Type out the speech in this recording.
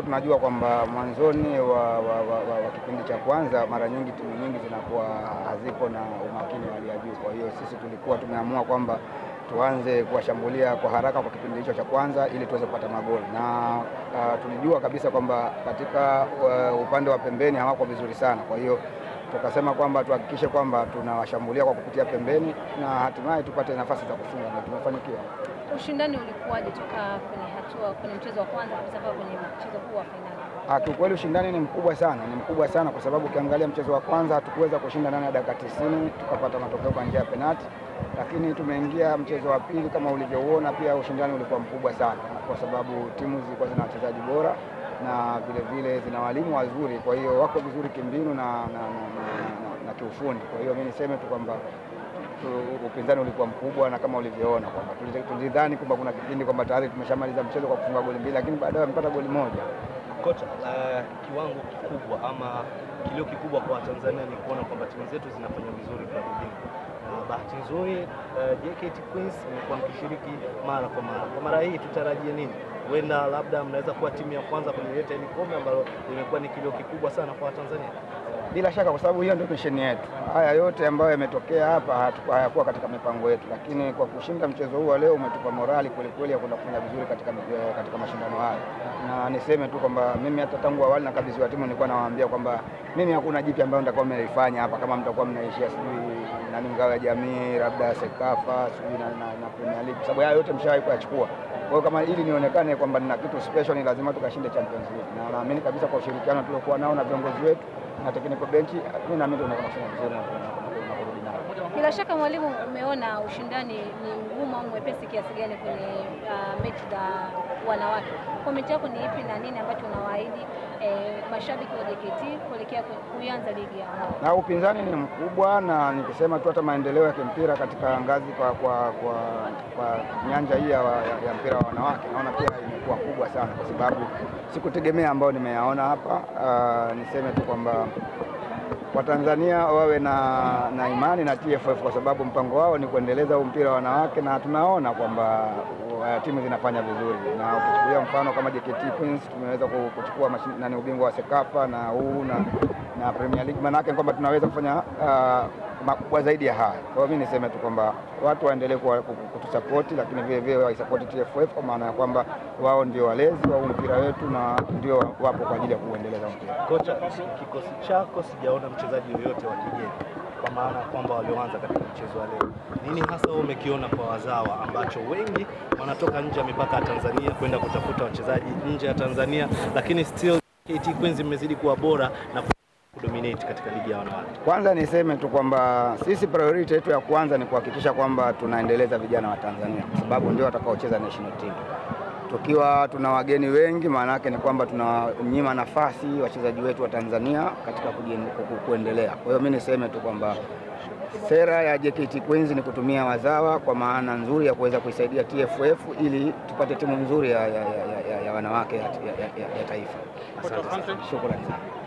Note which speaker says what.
Speaker 1: tunajua kwamba mwanzoni wa kipindi cha kwanza mara nyingi timu nyingi zinakuwa hazipo na umakini wa hali ya juu. Kwa hiyo sisi tulikuwa tumeamua kwamba tuanze kuwashambulia kwa haraka kwa kipindi hicho cha kwanza ili tuweze kupata magoli, na tulijua kabisa kwamba katika upande wa pembeni hawako vizuri sana. Kwa hiyo tukasema kwamba tuhakikishe kwamba tunawashambulia kwa kupitia pembeni na hatimaye tupate nafasi za kufunga, na tumefanikiwa.
Speaker 2: Ushindani ulikuwaje toka kwenye mchezo wa kwanza mpaka kwenye mchezo huu wa finali?
Speaker 1: Kiukweli ushindani ni mkubwa sana, kwa sababu ukiangalia mchezo wa kwanza hatukuweza kushinda ndani ya dakika 90, tukapata matokeo kwa njia ya penalti, lakini tumeingia mchezo wa pili kama ulivyouona, pia ushindani ulikuwa mkubwa sana kwa sababu timu zilikuwa zina wachezaji bora na vile zina walimu wazuri, kwa hiyo wako vizuri kimbinu na kiufundi. Kwa hiyo mimi niseme tu kwamba upinzani ulikuwa mkubwa, na kama ulivyoona kwamba tulidhani kwamba kuna kipindi kwamba tayari tumeshamaliza mchezo kwa kufunga goli mbili, lakini baadaye tumepata goli moja.
Speaker 3: Kocha, kiwango kikubwa ama kilio kikubwa kwa Tanzania ni kuona kwamba timu zetu zinafanya vizuri kwa bidii. Bahati nzuri JKT Queens imekuwa mkishiriki mara kwa mara. Kwa mara hii tutarajie nini? Huenda labda mnaweza kuwa timu ya kwanza kulileta hili kombe ambalo limekuwa ni kilio kikubwa sana kwa Tanzania.
Speaker 1: Bila shaka, kwa sababu hiyo ndio mission yetu. Haya yote ambayo yametokea hapa hayakuwa katika mipango yetu, lakini kwa kushinda mchezo huu leo umetupa morali kweli ya kwenda kufanya vizuri katika mashindano haya. Na niseme tu kwamba mimi hata tangu awali na kabisa wa timu nilikuwa nawaambia kwamba mimi hakuna jipya ambayo nitakuwa mnaifanya hapa, kama mtakuwa mnaishia sijui nani ngao ya jamii labda Sekafa sijui na Premier League, sababu haya yote mshawahi kuyachukua. Kwa hiyo kama ili nionekane kwamba nina kitu special, ni lazima tukashinde Champions League, na naamini kabisa kwa ushirikiano tuliokuwa nao na viongozi wetu na technical bench, mimi naamini tunafanya vizuri na kurudi nao.
Speaker 2: Bila shaka mwalimu, umeona ushindani ni ngumu au mwepesi kiasi gani kwenye mechi za wanawake? Comment yako ni ipi na nini ambacho unawaahidi mashabiki wa JKT kuelekea kuanza ligi yao?
Speaker 1: Na upinzani ni mkubwa, na nikisema tu hata maendeleo ya kimpira katika ngazi kwa nyanja hii ya mpira wa wanawake naona pia imekuwa kubwa sana, kwa sababu sikutegemea ambao nimeyaona hapa. Niseme tu kwamba Watanzania wawe na imani na TFF, kwa sababu mpango wao ni kuendeleza mpira wa wanawake, na tunaona kwamba timu zinafanya vizuri. Na ukichukulia mfano kama JKT Queens tumeweza kuchukua ubingwa wa Sekafa na huu na Premier League, maana yake kwamba tunaweza kufanya makubwa zaidi ya haya. Kwa hiyo mimi niseme tu kwamba watu waendelee kutusapoti, lakini vile vile waisapoti TFF, kwa maana ya kwamba wao ndio walezi wa mpira wetu na ndio wapo kwa ajili ya kuendeleza mpira.
Speaker 3: Kocha, kikosi chako sijaona mchezaji yoyote wa kigeni, kwa maana kwamba walioanza katika mchezo wa leo. Nini hasa umekiona kwa wazawa ambacho wengi wanatoka nje ya mipaka ya Tanzania kwenda kutafuta wachezaji nje ya Tanzania, lakini still JKT Queens imezidi kuwa bora na kudominate katika ligi ya wanawake?
Speaker 1: Kwanza niseme tu kwamba sisi priority yetu ya kwanza ni kuhakikisha kwamba tunaendeleza vijana wa Tanzania, kwa sababu ndio watakaocheza national team. Tukiwa tuna wageni wengi, maana yake ni kwamba tunanyima nafasi wachezaji wetu wa Tanzania katika kuendelea. Kwa hiyo mimi niseme tu kwamba sera ya JKT Queens ni kutumia wazawa kwa maana nzuri ya kuweza kuisaidia TFF ili tupate timu nzuri ya wanawake ya taifa. Asante. Shukrani sana.